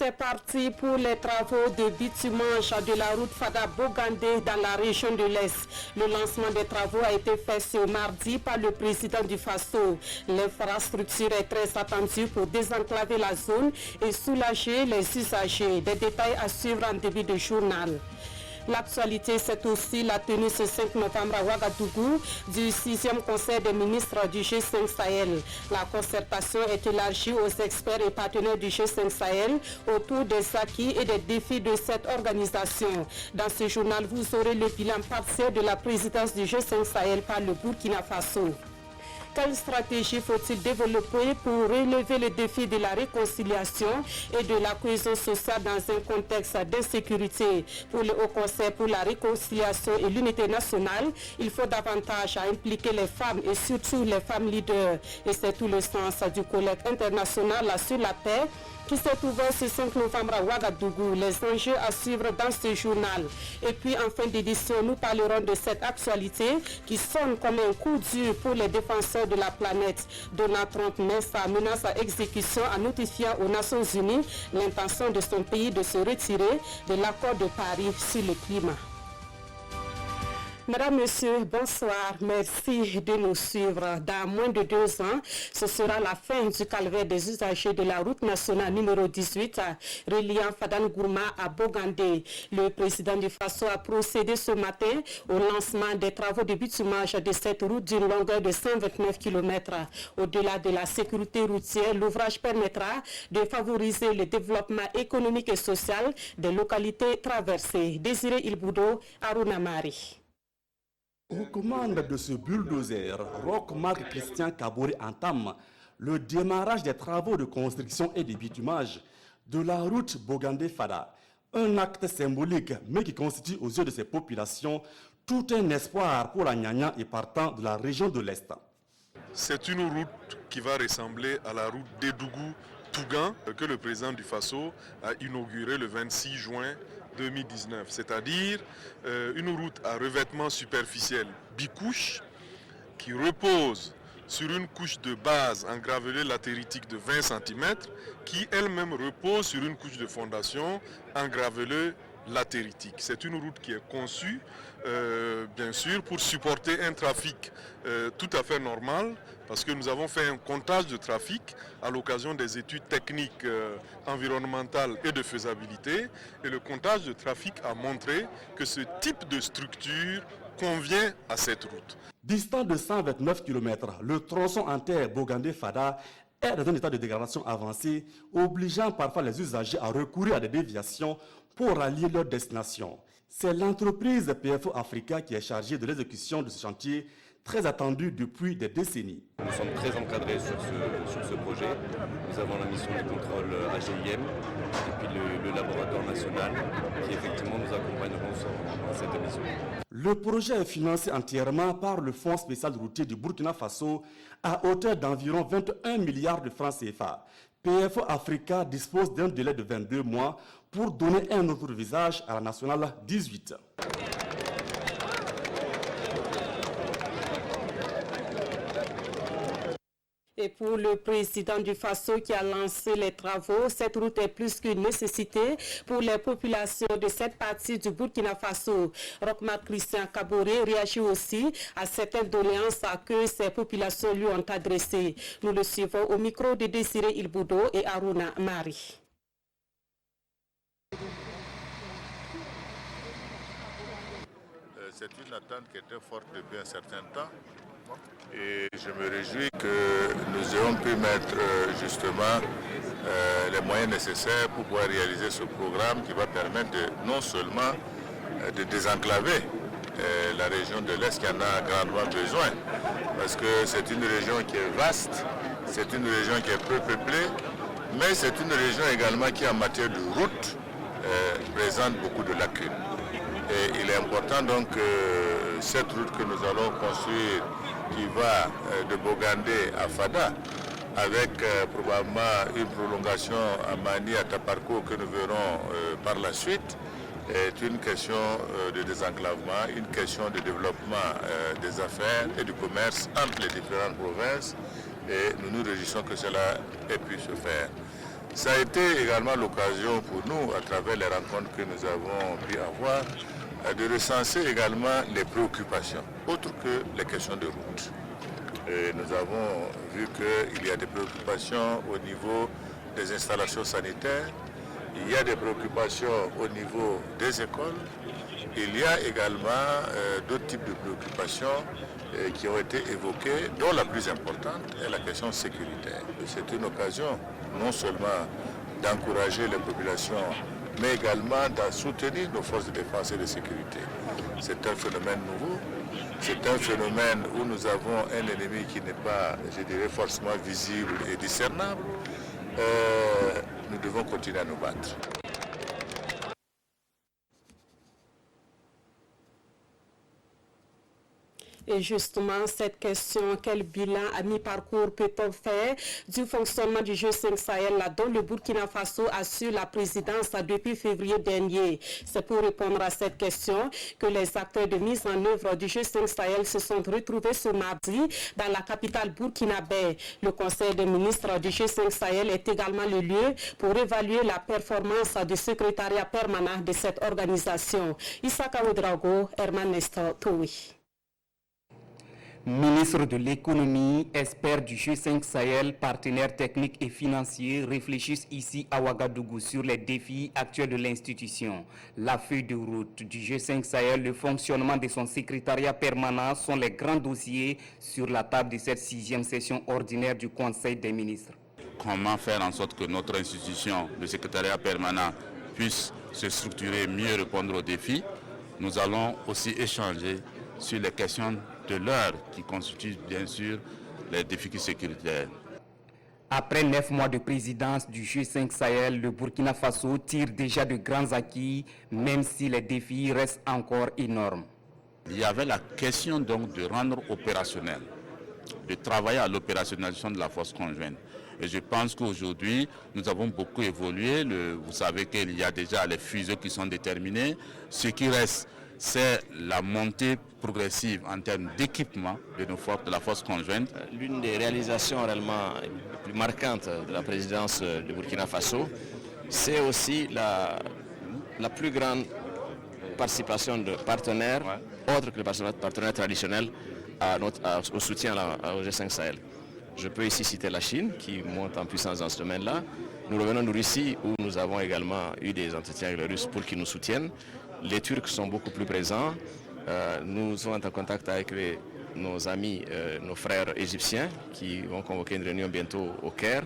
C'est parti pour les travaux de bitumage de la route Fada-Bogandé dans la région de l'Est. Le lancement des travaux a été fait ce mardi par le président du Faso. L'infrastructure est très attendue pour désenclaver la zone et soulager les usagers. Des détails à suivre en début de journal. L'actualité, c'est aussi la tenue ce 5 novembre à Ouagadougou du 6e Conseil des ministres du G5 Sahel. La concertation est élargie aux experts et partenaires du G5 Sahel autour des acquis et des défis de cette organisation. Dans ce journal, vous aurez le bilan partiel de la présidence du G5 Sahel par le Burkina Faso. Quelle stratégie faut-il développer pour relever le défi de la réconciliation et de la cohésion sociale dans un contexte d'insécurité? Pour le Haut Conseil pour la réconciliation et l'unité nationale, il faut davantage impliquer les femmes et surtout les femmes leaders. Et c'est tout le sens du collecte international sur la paix qui s'est ouvert ce 5 novembre à Ouagadougou. Les enjeux à suivre dans ce journal. Et puis en fin d'édition, nous parlerons de cette actualité qui sonne comme un coup dur pour les défenseurs de la planète. Donald Trump met sa menace à exécution en notifiant aux Nations Unies l'intention de son pays de se retirer de l'accord de Paris sur le climat. Mesdames, Messieurs, bonsoir. Merci de nous suivre. Dans moins de 2 ans, ce sera la fin du calvaire des usagers de la route nationale numéro 18 reliant Fadan-Gourma à Bogandé. Le président du Faso a procédé ce matin au lancement des travaux de bitumage de cette route d'une longueur de 129 km. Au-delà de la sécurité routière, l'ouvrage permettra de favoriser le développement économique et social des localités traversées. Désiré Ilboudo, Aruna Mari. Aux commandes de ce bulldozer, Roch-Marc Christian Kaboré entame le démarrage des travaux de construction et de bitumage de la route Bogandé-Fada. Un acte symbolique, mais qui constitue aux yeux de ces populations tout un espoir pour la Nyanya et partant de la région de l'Est. C'est une route qui va ressembler à la route d'Edougou-Tougan que le président du Faso a inaugurée le 26 juin 2019, c'est-à-dire une route à revêtement superficiel bicouche qui repose sur une couche de base en gravelé latéritique de 20 cm qui elle-même repose sur une couche de fondation en gravelé latéritique. C'est une route qui est conçue, bien sûr, pour supporter un trafic tout à fait normal, parce que nous avons fait un comptage de trafic à l'occasion des études techniques environnementales et de faisabilité. Et le comptage de trafic a montré que ce type de structure convient à cette route. Distant de 129 km, le tronçon en terre Bogandé-Fada est dans un état de dégradation avancé, obligeant parfois les usagers à recourir à des déviations pour rallier leur destination. C'est l'entreprise PFO Africa qui est chargée de l'exécution de ce chantier très attendu depuis des décennies. Nous sommes très encadrés sur ce projet. Nous avons la mission de contrôle AGIM et puis le laboratoire national qui effectivement nous accompagneront dans cette mission. Le projet est financé entièrement par le Fonds spécial routier du Burkina Faso à hauteur d'environ 21 milliards de francs CFA. PFO Africa dispose d'un délai de 22 mois pour donner un autre visage à la nationale 18. Et pour le président du Faso qui a lancé les travaux, cette route est plus qu'une nécessité pour les populations de cette partie du Burkina Faso. Roch-Marc Christian Kaboré réagit aussi à certaines doléances que ces populations lui ont adressées. Nous le suivons au micro de Désiré Ilboudo et Aruna Mari. C'est une attente qui était forte depuis un certain temps. Et je me réjouis que nous ayons pu mettre justement les moyens nécessaires pour pouvoir réaliser ce programme qui va permettre non seulement de désenclaver la région de l'Est qui en a grandement besoin, parce que c'est une région qui est vaste, c'est une région qui est peu peuplée, mais c'est une région également qui en matière de route présente beaucoup de lacunes. Et il est important donc que cette route que nous allons construire qui va de Bogandé à Fada, avec probablement une prolongation à Mani, à Taparko que nous verrons par la suite, est une question de désenclavement, une question de développement des affaires et du commerce entre les différentes provinces et nous nous réjouissons que cela ait pu se faire. Ça a été également l'occasion pour nous, à travers les rencontres que nous avons pu avoir, de recenser également les préoccupations, autres que les questions de route. Et nous avons vu qu'il y a des préoccupations au niveau des installations sanitaires, il y a des préoccupations au niveau des écoles, il y a également d'autres types de préoccupations qui ont été évoquées, dont la plus importante est la question sécuritaire. C'est une occasion non seulement d'encourager les populations, mais également de soutenir nos forces de défense et de sécurité. C'est un phénomène nouveau, c'est un phénomène où nous avons un ennemi qui n'est pas, je dirais, forcément visible et discernable. Nous devons continuer à nous battre. Et justement, cette question, quel bilan à mi-parcours peut-on faire du fonctionnement du G5 Sahel, dont le Burkina Faso assure la présidence depuis février dernier? C'est pour répondre à cette question que les acteurs de mise en œuvre du G5 Sahel se sont retrouvés ce mardi dans la capitale burkinabé. Le Conseil des ministres du G5 Sahel est également le lieu pour évaluer la performance du secrétariat permanent de cette organisation. Issa Ouedraogo, Herman Nestor Toui. Ministre de l'économie, expert du G5 Sahel, partenaires techniques et financiers réfléchissent ici à Ouagadougou sur les défis actuels de l'institution. La feuille de route du G5 Sahel, le fonctionnement de son secrétariat permanent sont les grands dossiers sur la table de cette 6e session ordinaire du Conseil des ministres. Comment faire en sorte que notre institution, le secrétariat permanent, puisse se structurer, mieux répondre aux défis. Nous allons aussi échanger sur les questions de l'heure qui constituent bien sûr les défis sécuritaires. Après 9 mois de présidence du G5 Sahel, le Burkina Faso tire déjà de grands acquis, même si les défis restent encore énormes. Il y avait la question donc de rendre opérationnel, de travailler à l'opérationnalisation de la force conjointe. Et je pense qu'aujourd'hui, nous avons beaucoup évolué. Vous savez qu'il y a déjà les fusées qui sont déterminées. Ce qui reste, c'est la montée progressive en termes d'équipement de nos forces, de la force conjointe. L'une des réalisations réellement les plus marquantes de la présidence de Burkina Faso, c'est aussi la plus grande participation de partenaires, autres que les partenaires traditionnels, au soutien au G5 Sahel. Je peux ici citer la Chine qui monte en puissance dans ce domaine-là. Nous revenons de Russie où nous avons également eu des entretiens avec les Russes pour qu'ils nous soutiennent. Les Turcs sont beaucoup plus présents. Nous sommes en contact avec nos amis, nos frères égyptiens qui vont convoquer une réunion bientôt au Caire.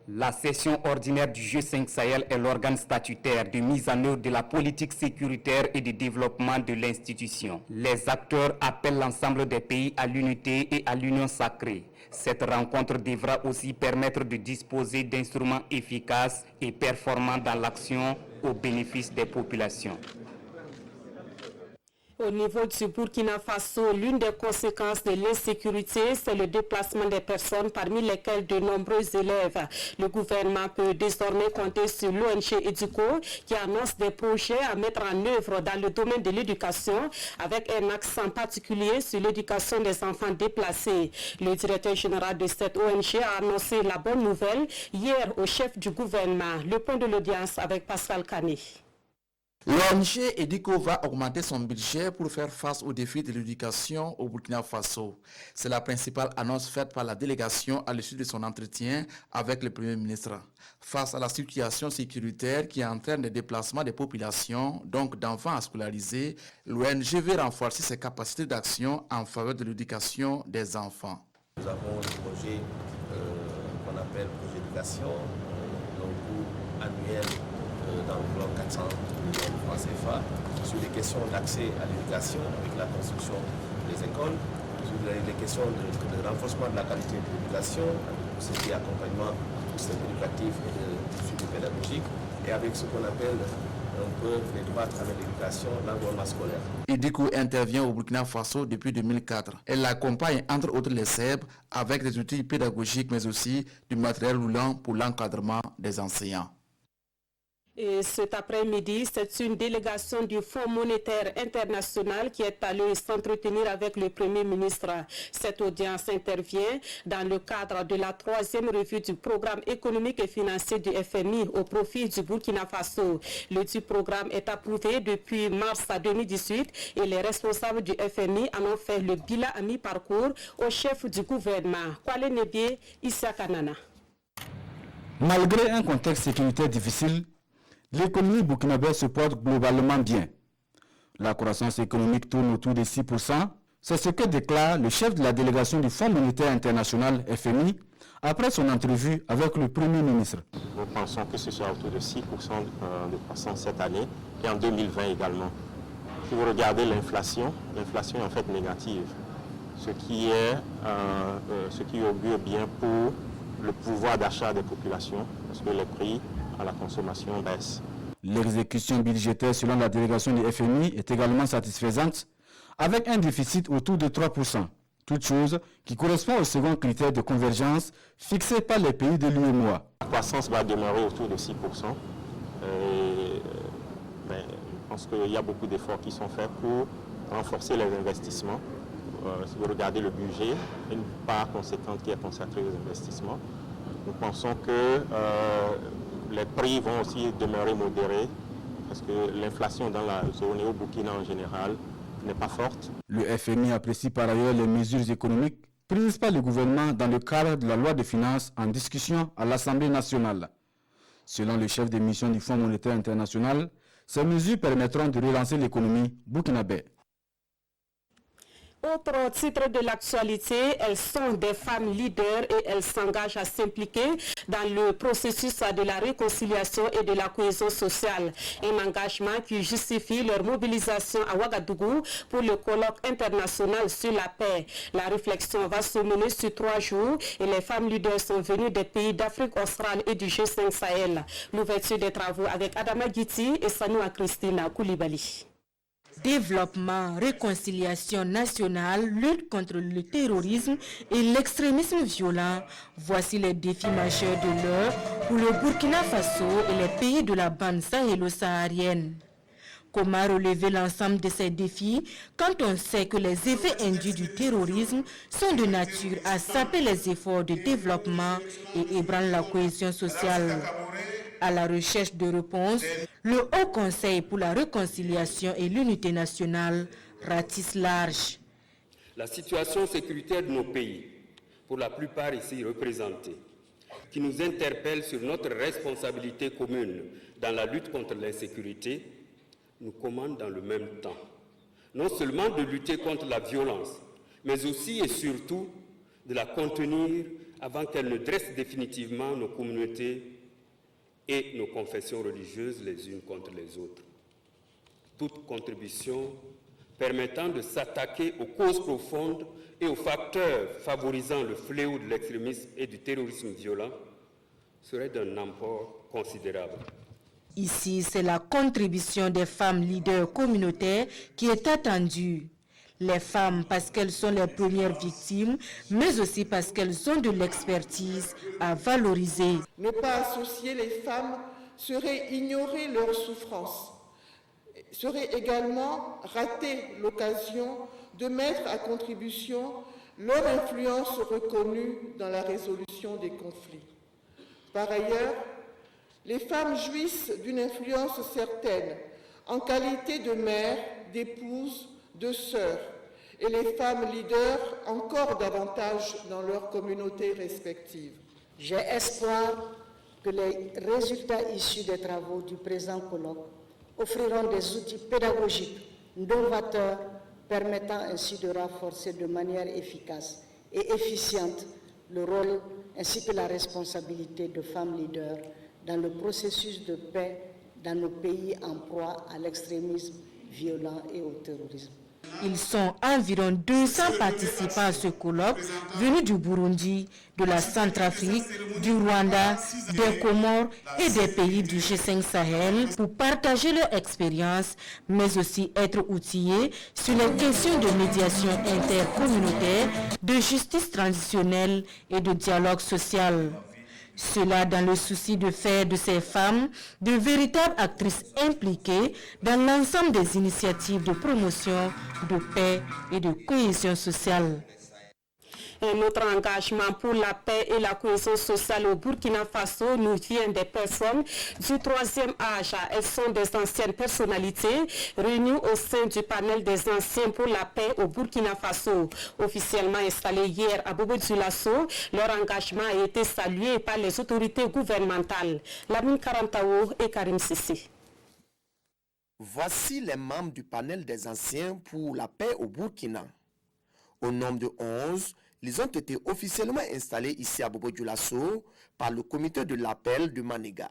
La session ordinaire du G5 Sahel est l'organe statutaire de mise en œuvre de la politique sécuritaire et de développement de l'institution. Les acteurs appellent l'ensemble des pays à l'unité et à l'union sacrée. Cette rencontre devra aussi permettre de disposer d'instruments efficaces et performants dans l'action au bénéfice des populations. Au niveau du Burkina Faso, l'une des conséquences de l'insécurité, c'est le déplacement des personnes, parmi lesquelles de nombreux élèves. Le gouvernement peut désormais compter sur l'ONG EDUCO qui annonce des projets à mettre en œuvre dans le domaine de l'éducation, avec un accent particulier sur l'éducation des enfants déplacés. Le directeur général de cette ONG a annoncé la bonne nouvelle hier au chef du gouvernement. Le point de l'audience avec Pascal Kani. L'ONG EDUCO va augmenter son budget pour faire face aux défis de l'éducation au Burkina Faso. C'est la principale annonce faite par la délégation à l'issue de son entretien avec le Premier ministre. Face à la situation sécuritaire qui entraîne le déplacement des populations, donc d'enfants à scolariser, l'ONG veut renforcer ses capacités d'action en faveur de l'éducation des enfants. Nous avons un projet qu'on appelle projet d'éducation, donc annuel dans le plan 400 millions de francs CFA, sur les questions d'accès à l'éducation avec la construction des écoles, sur les questions de renforcement de la qualité de l'éducation, avec tout ce qui est accompagnement du système éducatif et de suivi pédagogique, et avec ce qu'on appelle un peu les droits à travers l'éducation, l'environnement scolaire. EDUCO intervient au Burkina Faso depuis 2004. Elle accompagne entre autres les SEB avec des outils pédagogiques mais aussi du matériel roulant pour l'encadrement des enseignants. Et cet après-midi, c'est une délégation du Fonds monétaire international qui est allée s'entretenir avec le Premier ministre. Cette audience intervient dans le cadre de la 3e revue du programme économique et financier du FMI au profit du Burkina Faso. Le dit programme est approuvé depuis mars 2018 et les responsables du FMI en ont fait le bilan à mi-parcours au chef du gouvernement, Kwale Nebie Issa Kanana. Malgré un contexte sécuritaire difficile, l'économie burkinabé se porte globalement bien. La croissance économique tourne autour de 6%. C'est ce que déclare le chef de la délégation du Fonds monétaire international FMI après son entrevue avec le Premier ministre. Nous pensons que ce sera autour de 6% de croissance cette année et en 2020 également. Si vous regardez l'inflation est en fait négative, ce qui augure bien pour le pouvoir d'achat des populations parce que les prix à la consommation baisse. L'exécution budgétaire selon la délégation du FMI est également satisfaisante avec un déficit autour de 3%, toute chose qui correspond au second critère de convergence fixé par les pays de l'UEMOA. La croissance va demeurer autour de 6%. Je pense qu'il y a beaucoup d'efforts qui sont faits pour renforcer les investissements. Si vous regardez le budget, une part conséquente qui est consacrée aux investissements. Nous pensons que les prix vont aussi demeurer modérés parce que l'inflation dans la zone et au Burkina en général n'est pas forte. Le FMI apprécie par ailleurs les mesures économiques prises par le gouvernement dans le cadre de la loi de finances en discussion à l'Assemblée nationale. Selon le chef de mission du Fonds monétaire international, ces mesures permettront de relancer l'économie burkinabé. Autre titre de l'actualité, elles sont des femmes leaders et elles s'engagent à s'impliquer dans le processus de la réconciliation et de la cohésion sociale. Un engagement qui justifie leur mobilisation à Ouagadougou pour le colloque international sur la paix. La réflexion va se mener sur 3 jours et les femmes leaders sont venues des pays d'Afrique australe et du G5 Sahel. L'ouverture des travaux avec Adama Guiti et Sanoua Christina Koulibaly. Développement, réconciliation nationale, lutte contre le terrorisme et l'extrémisme violent. Voici les défis majeurs de l'heure pour le Burkina Faso et les pays de la bande sahélo-saharienne. Comment relever l'ensemble de ces défis quand on sait que les effets induits du terrorisme sont de nature à saper les efforts de développement et ébranlent la cohésion sociale? À la recherche de réponses, le Haut Conseil pour la réconciliation et l'unité nationale ratisse large. La situation sécuritaire de nos pays, pour la plupart ici représentés, qui nous interpelle sur notre responsabilité commune dans la lutte contre l'insécurité, nous commande dans le même temps, non seulement de lutter contre la violence, mais aussi et surtout de la contenir avant qu'elle ne dresse définitivement nos communautés et nos confessions religieuses les unes contre les autres. Toute contribution permettant de s'attaquer aux causes profondes et aux facteurs favorisant le fléau de l'extrémisme et du terrorisme violent serait d'un apport considérable. Ici, c'est la contribution des femmes leaders communautaires qui est attendue. Les femmes parce qu'elles sont les premières victimes, mais aussi parce qu'elles ont de l'expertise à valoriser. Ne pas associer les femmes serait ignorer leurs souffrances, serait également rater l'occasion de mettre à contribution leur influence reconnue dans la résolution des conflits. Par ailleurs, les femmes jouissent d'une influence certaine en qualité de mère, d'épouse, de sœurs, et les femmes leaders encore davantage dans leurs communautés respectives. J'ai espoir que les résultats issus des travaux du présent colloque offriront des outils pédagogiques novateurs permettant ainsi de renforcer de manière efficace et efficiente le rôle ainsi que la responsabilité de femmes leaders dans le processus de paix dans nos pays en proie à l'extrémisme violent et au terrorisme. Ils sont environ 200 participants à ce colloque venus du Burundi, de la Centrafrique, du Rwanda, des Comores et des pays du G5 Sahel pour partager leur expérience, mais aussi être outillés sur les questions de médiation intercommunautaire, de justice transitionnelle et de dialogue social. Cela dans le souci de faire de ces femmes de véritables actrices impliquées dans l'ensemble des initiatives de promotion, de paix et de cohésion sociale. Un autre engagement pour la paix et la cohésion sociale au Burkina Faso nous vient des personnes du troisième âge. Elles sont des anciennes personnalités réunies au sein du panel des anciens pour la paix au Burkina Faso. Officiellement installé hier à Bobo-Dioulasso, leur engagement a été salué par les autorités gouvernementales. Lamine Karantao et Karim Sissi. Voici les membres du panel des anciens pour la paix au Burkina. Au nombre de 11, ils ont été officiellement installés ici à Bobo-Dioulasso par le comité de l'appel de Maniga.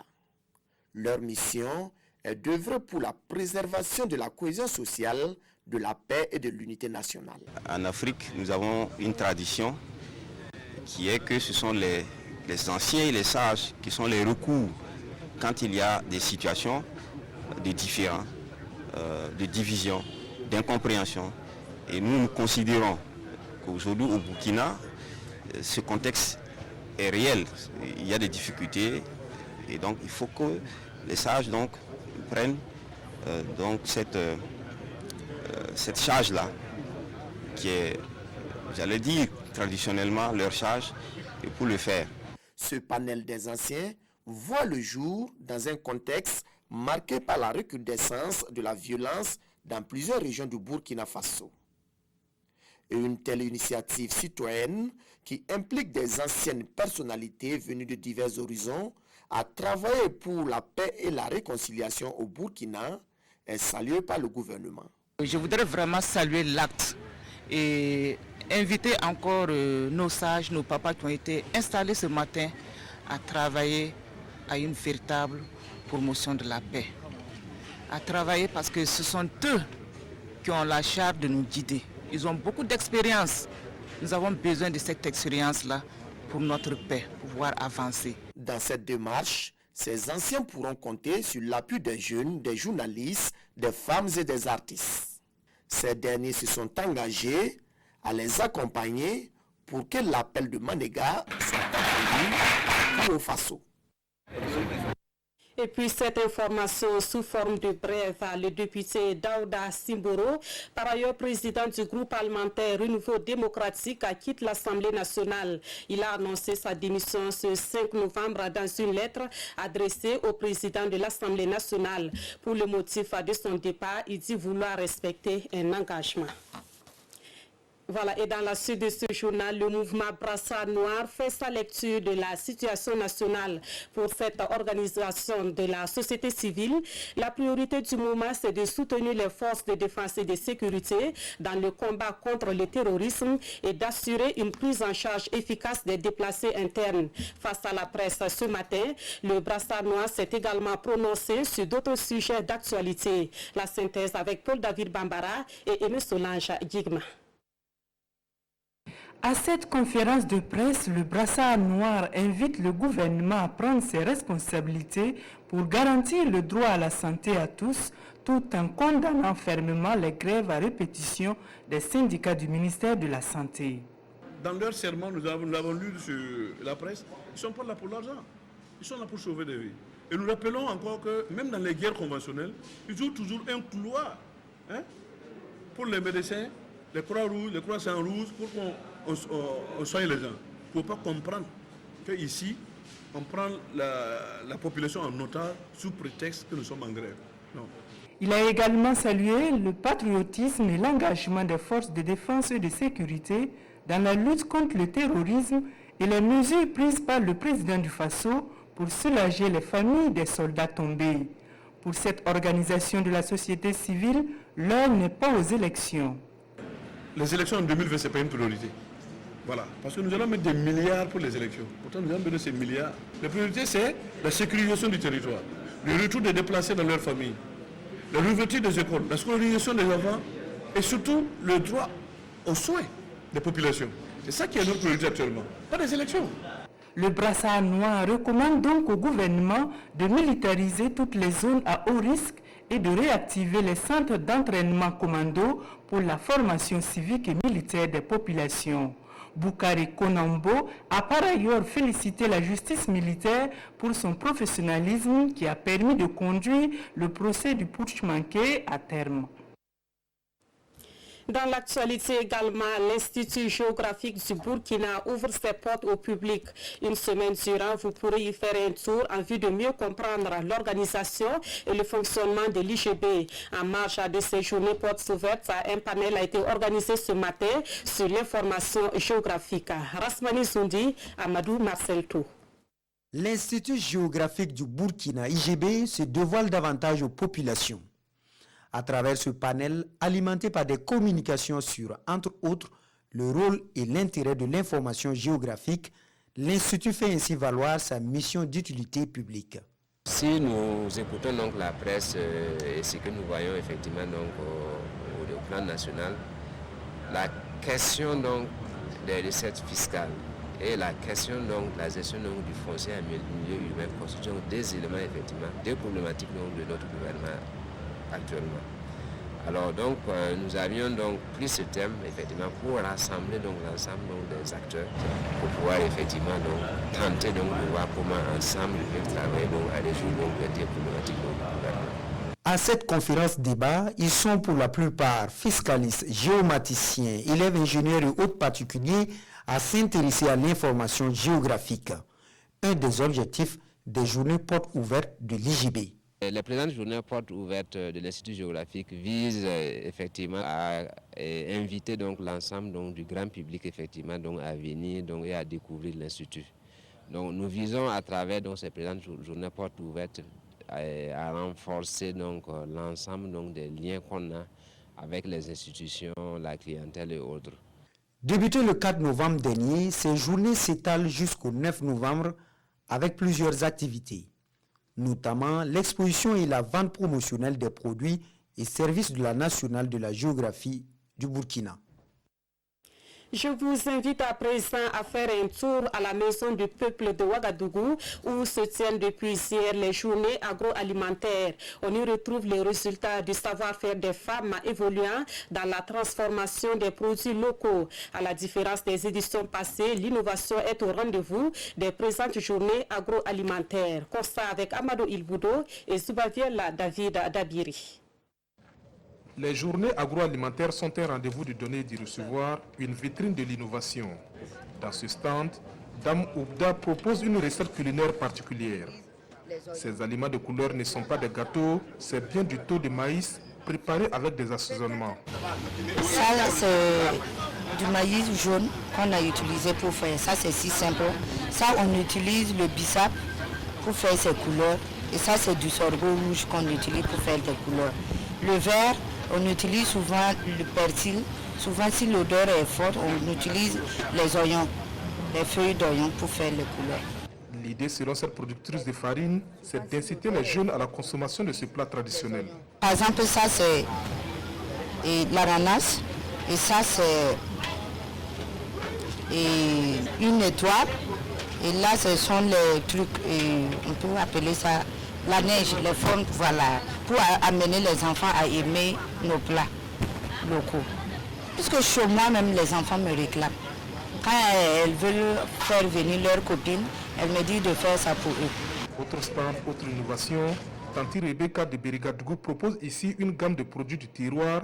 Leur mission est d'œuvrer pour la préservation de la cohésion sociale, de la paix et de l'unité nationale. En Afrique, nous avons une tradition qui est que ce sont les anciens et les sages qui sont les recours quand il y a des situations de différends, de division, d'incompréhension. Et nous considérons qu'aujourd'hui au Burkina, ce contexte est réel. Il y a des difficultés et donc il faut que les sages donc, prennent donc cette charge-là, qui est, j'allais dire, traditionnellement leur charge, et pour le faire. Ce panel des anciens voit le jour dans un contexte marqué par la recrudescence de la violence dans plusieurs régions du Burkina Faso. Et une telle initiative citoyenne qui implique des anciennes personnalités venues de divers horizons à travailler pour la paix et la réconciliation au Burkina est saluée par le gouvernement. Je voudrais vraiment saluer l'acte et inviter encore nos sages, nos papas qui ont été installés ce matin à travailler à une véritable promotion de la paix. À travailler parce que ce sont eux qui ont la charge de nous guider. Ils ont beaucoup d'expérience. Nous avons besoin de cette expérience-là pour notre paix, pour pouvoir avancer. Dans cette démarche, ces anciens pourront compter sur l'appui des jeunes, des journalistes, des femmes et des artistes. Ces derniers se sont engagés à les accompagner pour que l'appel de Maniga soit entendu au Faso. Et puis cette information sous forme de brève, le député Daouda Simboro, par ailleurs président du groupe parlementaire Renouveau démocratique, quitte l'Assemblée nationale. Il a annoncé sa démission ce 5 novembre dans une lettre adressée au président de l'Assemblée nationale. Pour le motif de son départ, il dit vouloir respecter un engagement. Voilà, et dans la suite de ce journal, le mouvement Brassard Noir fait sa lecture de la situation nationale. Pour cette organisation de la société civile, la priorité du mouvement, c'est de soutenir les forces de défense et de sécurité dans le combat contre le terrorisme et d'assurer une prise en charge efficace des déplacés internes. Face à la presse ce matin, le Brassard Noir s'est également prononcé sur d'autres sujets d'actualité. La synthèse avec Paul-David Bambara et Aimé Solange Guigma. À cette conférence de presse, le Brassard Noir invite le gouvernement à prendre ses responsabilités pour garantir le droit à la santé à tous, tout en condamnant fermement les grèves à répétition des syndicats du ministère de la Santé. Dans leur serment, nous l'avons lu sur la presse, ils ne sont pas là pour l'argent, ils sont là pour sauver des vies. Et nous rappelons encore que même dans les guerres conventionnelles, ils ont toujours un couloir pour les médecins, les Croix-Rouges, les Croissants-Rouges, pour qu'on soigne les gens. Il ne faut pas comprendre qu'ici, on prend la population en otage sous prétexte que nous sommes en grève. Non. Il a également salué le patriotisme et l'engagement des forces de défense et de sécurité dans la lutte contre le terrorisme et les mesures prises par le président du Faso pour soulager les familles des soldats tombés. Pour cette organisation de la société civile, l'heure n'est pas aux élections. Les élections en 2020, ce n'est pas une priorité. Voilà, parce que nous allons mettre des milliards pour les élections. Pourtant, nous allons mettre ces milliards. La priorité, c'est la sécurisation du territoire, le retour des déplacés dans leur famille, la réouverture des écoles, la scolarisation des enfants et surtout le droit aux soins des populations. C'est ça qui est notre priorité actuellement, pas des élections. Le Brassard Noir recommande donc au gouvernement de militariser toutes les zones à haut risque et de réactiver les centres d'entraînement commando pour la formation civique et militaire des populations. Boukari Konambo a par ailleurs félicité la justice militaire pour son professionnalisme qui a permis de conduire le procès du putsch manqué à terme. Dans l'actualité également, l'Institut géographique du Burkina ouvre ses portes au public. Une semaine durant, vous pourrez y faire un tour en vue de mieux comprendre l'organisation et le fonctionnement de l'IGB. En marge de ces journées portes ouvertes, un panel a été organisé ce matin sur l'information géographique. Rasmani Zundi, Amadou Marcelto. L'Institut géographique du Burkina, IGB, se dévoile davantage aux populations. À travers ce panel, alimenté par des communications sur, entre autres, le rôle et l'intérêt de l'information géographique, l'Institut fait ainsi valoir sa mission d'utilité publique. Si nous écoutons donc la presse et ce que nous voyons effectivement donc, au plan national, la question donc, des recettes fiscales et la question donc, de la gestion donc, du foncier en milieu humain constituent des éléments, effectivement, des problématiques donc, de notre gouvernement actuellement. Alors donc nous avions donc pris ce thème effectivement pour rassembler donc l'ensemble des acteurs pour pouvoir effectivement donc tenter donc de voir comment ensemble ils peuvent travailler donc à résoudre donc les problématiques donc, du gouvernement. À cette conférence débat, ils sont pour la plupart fiscalistes, géomaticiens, élèves ingénieurs et autres particuliers à s'intéresser à l'information géographique. Un des objectifs des journées portes ouvertes de l'IGB. Les présentes journées portes ouvertes de l'Institut géographique visent effectivement à inviter donc l'ensemble donc du grand public effectivement donc à venir donc et à découvrir l'Institut. Donc nous visons à travers donc ces présentes journées portes ouvertes à renforcer donc l'ensemble donc des liens qu'on a avec les institutions, la clientèle et autres. Débuté le 4 novembre dernier, ces journées s'étalent jusqu'au 9 novembre avec plusieurs activités, notamment l'exposition et la vente promotionnelle des produits et services de la Nationale de la géographie du Burkina. Je vous invite à présent à faire un tour à la maison du peuple de Ouagadougou où se tiennent depuis hier les journées agroalimentaires. On y retrouve les résultats du savoir-faire des femmes évoluant dans la transformation des produits locaux. À la différence des éditions passées, l'innovation est au rendez-vous des présentes journées agroalimentaires. Constat avec Amadou Ilboudo et Zubaviela David Dabiri. Les journées agroalimentaires sont un rendez-vous du donner et du recevoir, une vitrine de l'innovation. Dans ce stand, Dame Oubda propose une recette culinaire particulière. Ces aliments de couleur ne sont pas des gâteaux, c'est bien du taux de maïs préparé avec des assaisonnements. Ça, c'est du maïs jaune qu'on a utilisé pour faire. Ça, c'est si simple. Ça, on utilise le bissap pour faire ses couleurs. Et ça, c'est du sorgho rouge qu'on utilise pour faire des couleurs. Le vert, on utilise souvent le persil. Souvent, si l'odeur est forte, on utilise les oignons, les feuilles d'oignon pour faire les couleurs. L'idée, selon cette productrice de farine, c'est d'inciter les jeunes à la consommation de ce plat traditionnel. Par exemple, ça, c'est l'ananas. Et ça, c'est une étoile. Et là, ce sont les trucs, on peut appeler ça la neige, les formes, voilà, pour amener les enfants à aimer nos plats locaux. Puisque chez moi, même les enfants me réclament. Quand elles veulent faire venir leurs copines, elles me disent de faire ça pour eux. Autre stand, autre innovation, Tanti Rebecca de Bérigadougou propose ici une gamme de produits du terroir,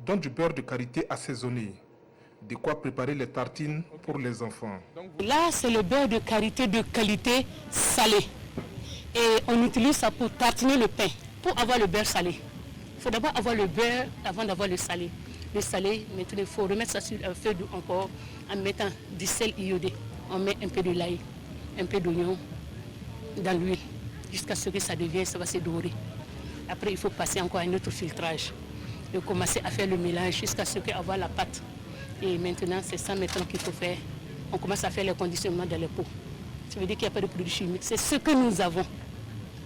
dont du beurre de karité assaisonné. De quoi préparer les tartines pour les enfants. Là, c'est le beurre de karité de qualité salée. Et on utilise ça pour tartiner le pain, pour avoir le beurre salé. Il faut d'abord avoir le beurre avant d'avoir le salé. Le salé, maintenant il faut remettre ça sur un feu encore en mettant du sel iodé. On met un peu de l'ail, un peu d'oignon dans l'huile, jusqu'à ce que ça devienne, ça va se dorer. Après, il faut passer encore un autre filtrage et commencer à faire le mélange jusqu'à ce qu'avoir la pâte. Et maintenant, c'est ça maintenant qu'il faut faire. On commence à faire le conditionnement dans les pots. Ça veut dire qu'il n'y a pas de produits chimiques. C'est ce que nous avons.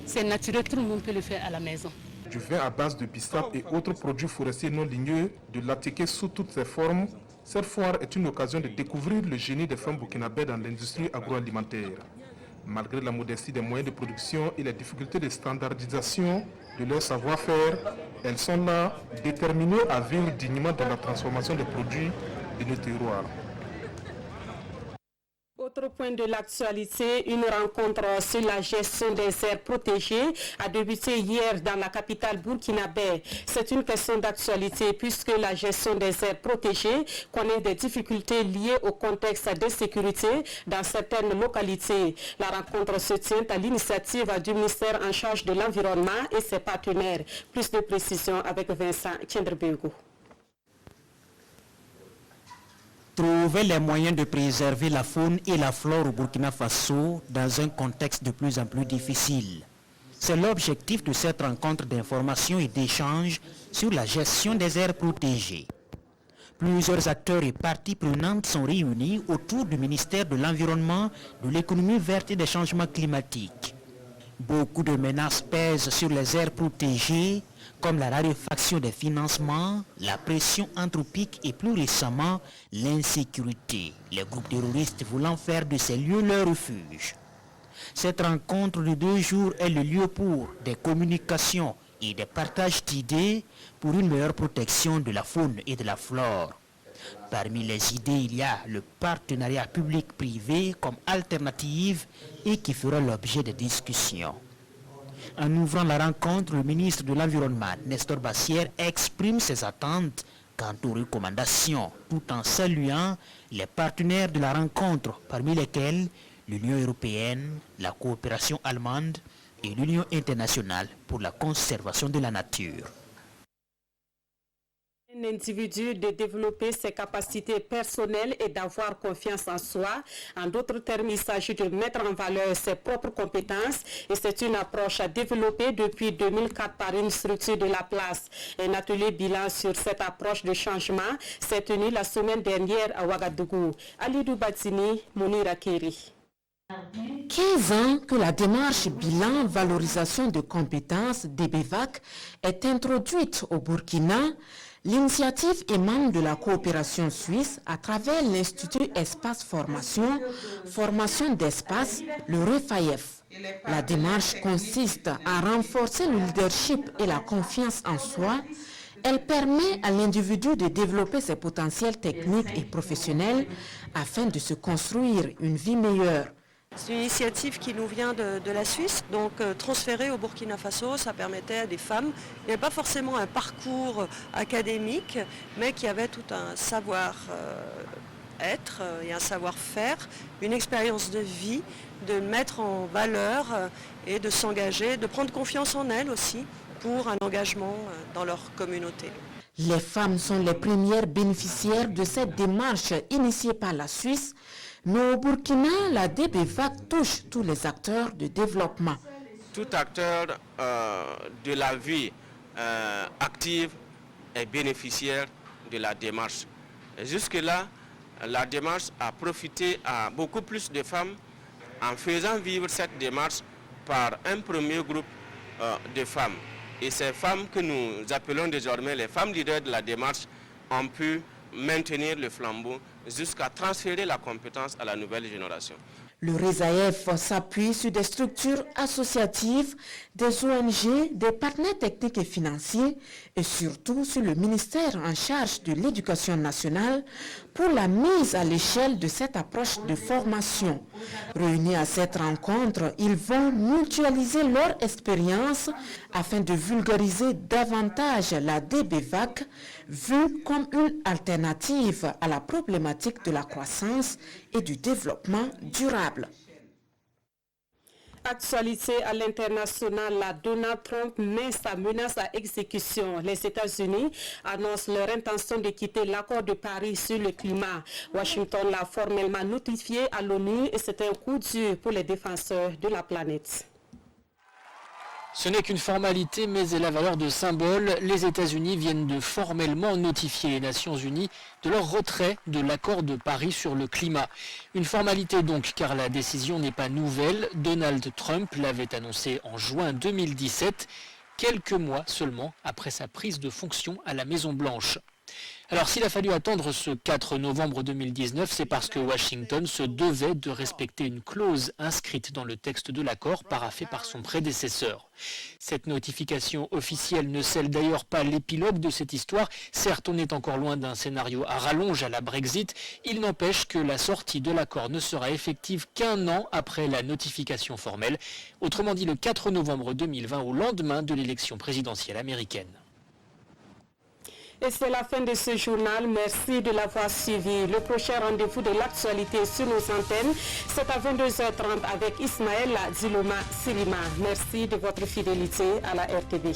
C'est naturel, tout le monde peut le faire à la maison. Du vin à base de bissap et autres produits forestiers non ligneux, de l'attiqué sous toutes ses formes, cette foire est une occasion de découvrir le génie des femmes burkinabées dans l'industrie agroalimentaire. Malgré la modestie des moyens de production et les difficultés de standardisation de leur savoir-faire, elles sont là, déterminées à vivre dignement dans la transformation des produits de nos terroirs. point de l'actualité, une rencontre sur la gestion des aires protégées a débuté hier dans la capitale burkinabé. C'est une question d'actualité puisque la gestion des aires protégées connaît des difficultés liées au contexte de sécurité dans certaines localités. La rencontre se tient à l'initiative du ministère en charge de l'environnement et ses partenaires. Plus de précisions avec Vincent Kendrebego. Trouver les moyens de préserver la faune et la flore au Burkina Faso dans un contexte de plus en plus difficile. C'est l'objectif de cette rencontre d'information et d'échange sur la gestion des aires protégées. Plusieurs acteurs et parties prenantes sont réunis autour du ministère de l'Environnement, de l'économie verte et des changements climatiques. Beaucoup de menaces pèsent sur les aires protégées, comme la raréfaction des financements, la pression anthropique et plus récemment l'insécurité, les groupes terroristes voulant faire de ces lieux leur refuge. Cette rencontre de 2 jours est le lieu pour des communications et des partages d'idées pour une meilleure protection de la faune et de la flore. Parmi les idées, il y a le partenariat public-privé comme alternative et qui fera l'objet de discussions. En ouvrant la rencontre, le ministre de l'Environnement, Nestor Bassière, exprime ses attentes quant aux recommandations, tout en saluant les partenaires de la rencontre, parmi lesquels l'Union européenne, la coopération allemande et l'Union internationale pour la conservation de la nature. Un individu de développer ses capacités personnelles et d'avoir confiance en soi. En d'autres termes, il s'agit de mettre en valeur ses propres compétences et c'est une approche développée depuis 2004 par une structure de la place. Un atelier bilan sur cette approche de changement s'est tenu la semaine dernière à Ouagadougou. Alidou Batini, Mounira Keri. 15 ans que la démarche bilan valorisation de compétences DBVAC est introduite au Burkina. L'initiative émane de la coopération suisse à travers l'Institut Espace Formation, Formation d'Espace, le REFAEF. La démarche consiste à renforcer le leadership et la confiance en soi. Elle permet à l'individu de développer ses potentiels techniques et professionnels afin de se construire une vie meilleure. C'est une initiative qui nous vient de la Suisse, donc transférée au Burkina Faso, ça permettait à des femmes, il n'y avait pas forcément un parcours académique, mais qui avaient tout un savoir-être et un savoir-faire, une expérience de vie, de mettre en valeur et de s'engager, de prendre confiance en elles aussi pour un engagement dans leur communauté. Les femmes sont les premières bénéficiaires de cette démarche initiée par la Suisse. Mais au Burkina, la DBVAC touche tous les acteurs de développement. Tout acteur de la vie active est bénéficiaire de la démarche. Jusque-là, la démarche a profité à beaucoup plus de femmes en faisant vivre cette démarche par un premier groupe de femmes. Et ces femmes que nous appelons désormais les femmes leaders de la démarche ont pu maintenir le flambeau jusqu'à transférer la compétence à la nouvelle génération. Le RESAEF s'appuie sur des structures associatives, des ONG, des partenaires techniques et financiers et surtout sur le ministère en charge de l'Éducation nationale pour la mise à l'échelle de cette approche de formation. Réunis à cette rencontre, ils vont mutualiser leur expérience afin de vulgariser davantage la DBVAC vue comme une alternative à la problématique de la croissance et du développement durable. Actualité à l'international, Donald Trump met sa menace à exécution. Les États-Unis annoncent leur intention de quitter l'accord de Paris sur le climat. Washington l'a formellement notifié à l'ONU et c'est un coup dur pour les défenseurs de la planète. Ce n'est qu'une formalité, mais elle a valeur de symbole. Les États-Unis viennent de formellement notifier les Nations Unies de leur retrait de l'accord de Paris sur le climat. Une formalité donc, car la décision n'est pas nouvelle. Donald Trump l'avait annoncé en juin 2017, quelques mois seulement après sa prise de fonction à la Maison-Blanche. Alors s'il a fallu attendre ce 4 novembre 2019, c'est parce que Washington se devait de respecter une clause inscrite dans le texte de l'accord paraphé par son prédécesseur. Cette notification officielle ne scelle d'ailleurs pas l'épilogue de cette histoire. Certes, on est encore loin d'un scénario à rallonge à la Brexit. Il n'empêche que la sortie de l'accord ne sera effective qu'un an après la notification formelle. Autrement dit, le 4 novembre 2020, au lendemain de l'élection présidentielle américaine. Et c'est la fin de ce journal. Merci de l'avoir suivi. Le prochain rendez-vous de l'actualité sur nos antennes, c'est à 22h30 avec Ismaël Ziloma Silima. Merci de votre fidélité à la RTB.